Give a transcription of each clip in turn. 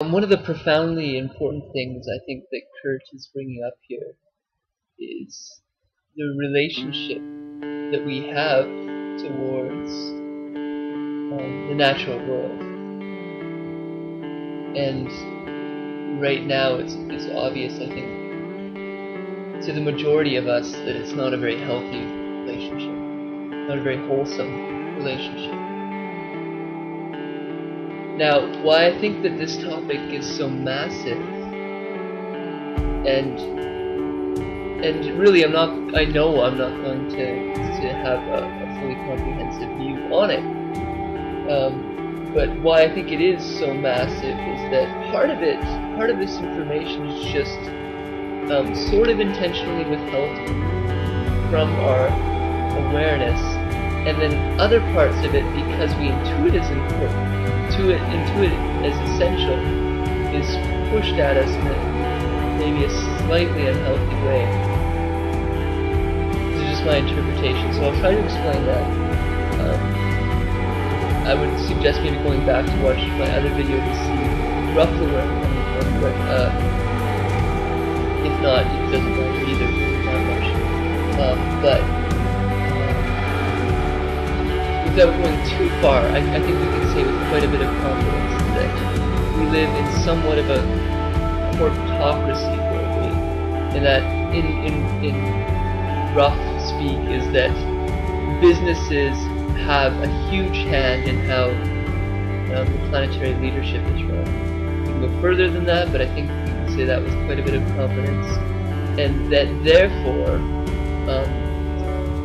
One of the profoundly important things I think that Kurt is bringing up here is the relationship that we have towards the natural world. And right now it's obvious, I think, to the majority of us that it's not a very healthy relationship, not a very wholesome relationship. Now, why I think that this topic is so massive, and really I know I'm not going to have a fully comprehensive view on it, but why I think it is so massive is that part of this information is just sort of intentionally withheld from our awareness, and then other parts of it, because we intuit as important, intuit as essential, is pushed at us in maybe a slightly unhealthy way. This is just my interpretation, so I'll try to explain that. I would suggest maybe going back to watch my other video to see roughly where I'm coming from, but if not, it doesn't matter either, not much. But without going too far, I think we can say with quite a bit of confidence that we live in somewhat of a corporatocracy world, and that in rough speak is that businesses have a huge hand in how the planetary leadership is run. We can go further than that, but I think we can say that with quite a bit of confidence, and that therefore,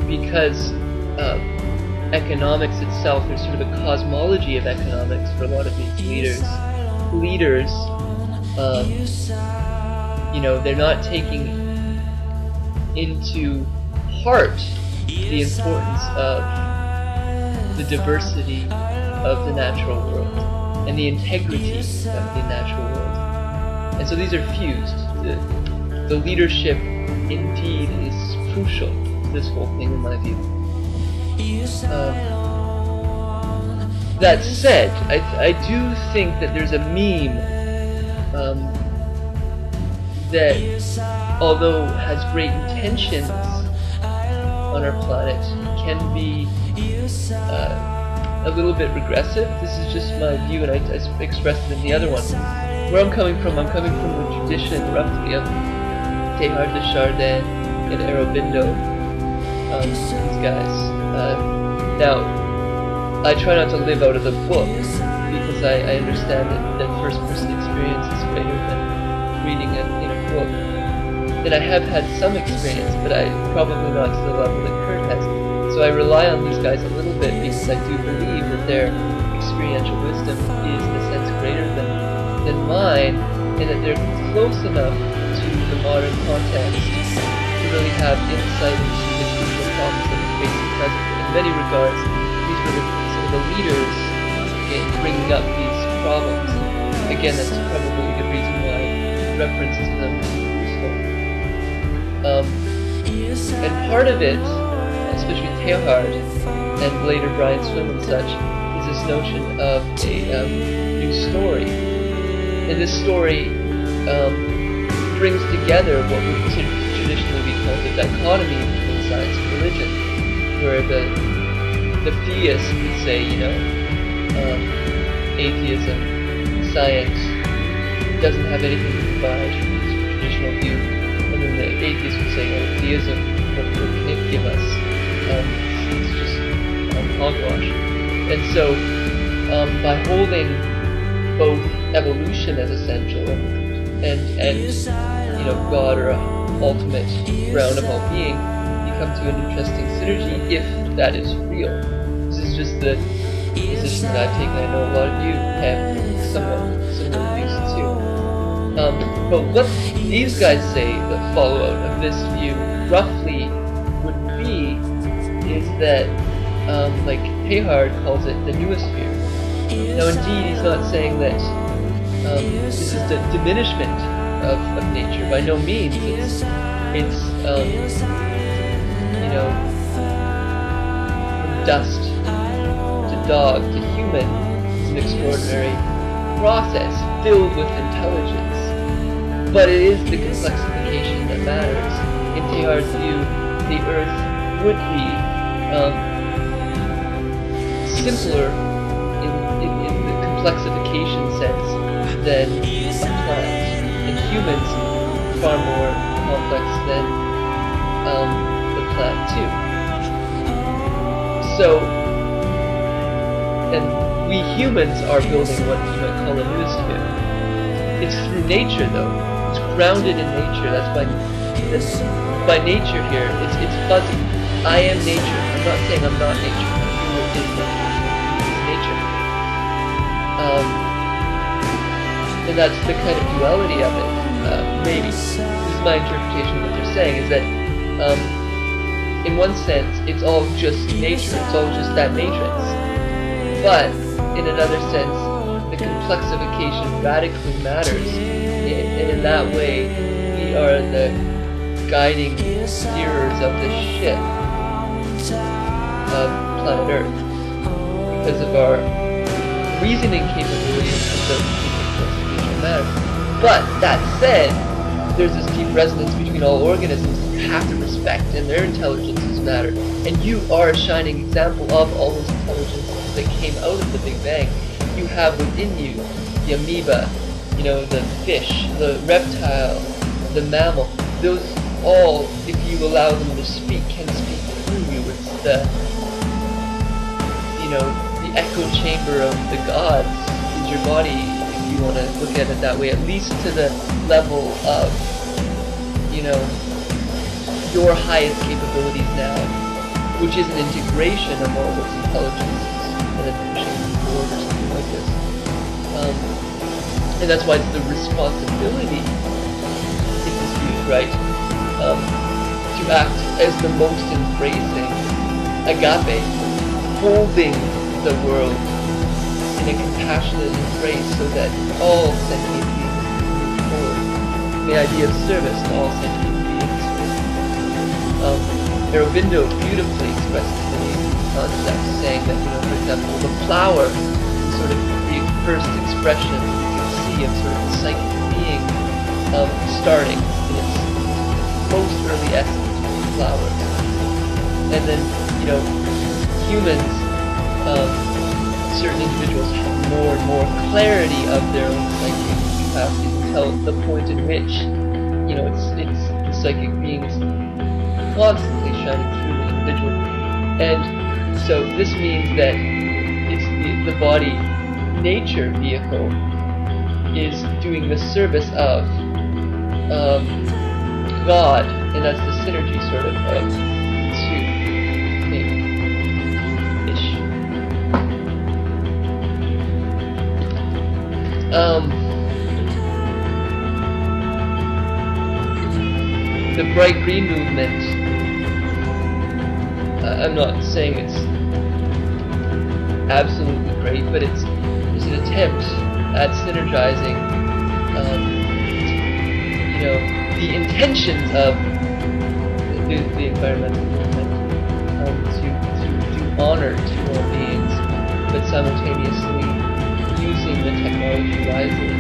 because economics itself, there's sort of a cosmology of economics for a lot of these leaders, they're not taking into heart the importance of the diversity of the natural world and the integrity of the natural world. And so these are fused. The leadership indeed is crucial to this whole thing, in my view. That said, I do think that there's a meme that, although has great intentions on our planet, can be a little bit regressive. This is just my view, and I expressed it in the other one. Where I'm coming from the tradition, roughly, of Teilhard de Chardin and Aurobindo, these guys. Now, I try not to live out of the book, because I understand that first-person experience is greater than reading it in a book. And I have had some experience, but probably not to the level that Kurt has. So I rely on these guys a little bit, because I do believe that their experiential wisdom is, in a sense, greater than mine, and that they're close enough to the modern context to really have insight into the crucial problems that we're facing presently. In many regards, these were some of the leaders in bringing up these problems. Again, that's probably a good reason why references to them is useful. And part of it, especially Teilhard and later Brian Swimme and such, is this notion of a new story. And this story brings together what would traditionally be called the dichotomy between science and religion, where the theist would say, atheism, science doesn't have anything to provide from this traditional view, and then the atheist would say, theism, what can it give us? It's just hogwash. And so, by holding both evolution as essential and God, or a ultimate ground of all being, you come to an interesting synergy, if that is real. This is just the position that I've taken. I know a lot of you have somewhat similar views too. But what these guys say, the follow-out of this view, roughly would be, is that, like Teilhard calls it, the noosphere. Now, indeed, he's not saying that this is the diminishment of nature. By no means. It's from dust to dog to human is an extraordinary process filled with intelligence. But it is the complexification that matters. In Teilhard's view, the Earth would be simpler in the complexification sense than a plant, and humans far more complex than the plant too. So, and we humans are building what you might call a noosphere. It's through nature though. It's grounded in nature. That's by nature here. It's fuzzy. I am nature. I'm not saying I'm not nature. It's nature. And that's the kind of duality of it. Maybe this is my interpretation of what they're saying, is that in one sense it's all just nature. It's all just that matrix. But in another sense, the complexification radically matters, and in that way, we are the guiding steerers of the ship of planet Earth because of our reasoning capabilities and the complexification matters. But that said, there's this deep resonance between all organisms that you have to respect, and their intelligences matter. And you are a shining example of all those intelligences that came out of the Big Bang. You have within you the amoeba, you know, the fish, the reptile, the mammal. Those all, if you allow them to speak, can speak through you. It's the, you know, the echo chamber of the gods is your body, if you want to look at it that way, at least to the level of, you know, your highest capabilities now, which is an integration of all those intelligences and a machine board or something like this. And that's why it's the responsibility, if this view is right, to act as the most embracing agape, holding the world in a compassionate embrace so that all sentient beings move forward. The idea of service to all sentient beings. Aurobindo beautifully expresses many concepts, saying that, you know, for example, the flower is sort of the first expression you can see of sort of the psychic being starting in its most early essence with the flower. And then, you know, humans, certain individuals have more and more clarity of their own psychic capacity until the point in which, you know, it's the psychic beings constantly shining through the individual. And so this means that it's the body nature vehicle is doing the service of God, and that's the synergy sort of two, maybe, ish. The bright green movement, I'm not saying it's absolutely great, but it's an attempt at synergizing, you know, the intentions of the environmental movement to do honor to all beings, but simultaneously using the technology wisely.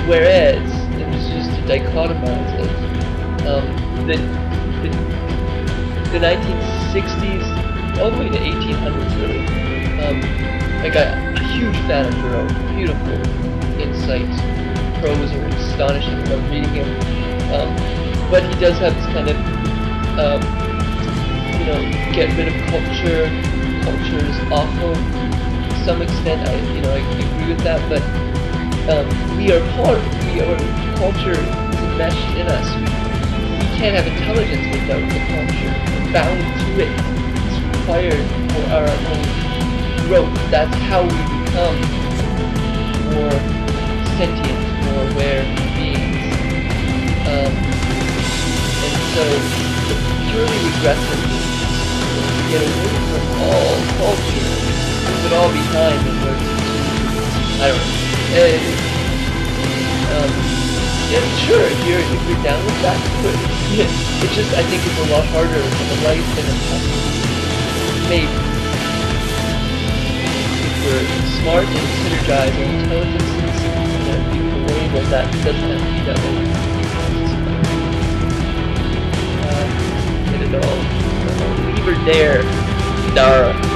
Whereas, and just to dichotomize it, the 1960s all the way to 1800s really, I got a huge fan of Thoreau. Beautiful insight, prose are astonishing. I love reading him. But he does have this kind of, you know, get rid of culture. Culture is awful to some extent. I agree with that. But we are culture is enmeshed in us. We can't have intelligence without the culture. We're bound to it. It's required for our own growth. That's how we become more sentient, more aware beings. And so the purely regressive is to get away from all culture, leave it all behind, and learn to, I don't know. Yeah, sure, if you're down with that, but it's just, I think it's a lot harder in a life than it's made. you're smart and synergize, and intelligence is, you can worry about that. It doesn't have to be that way. Get it all. Leave her there, Dara.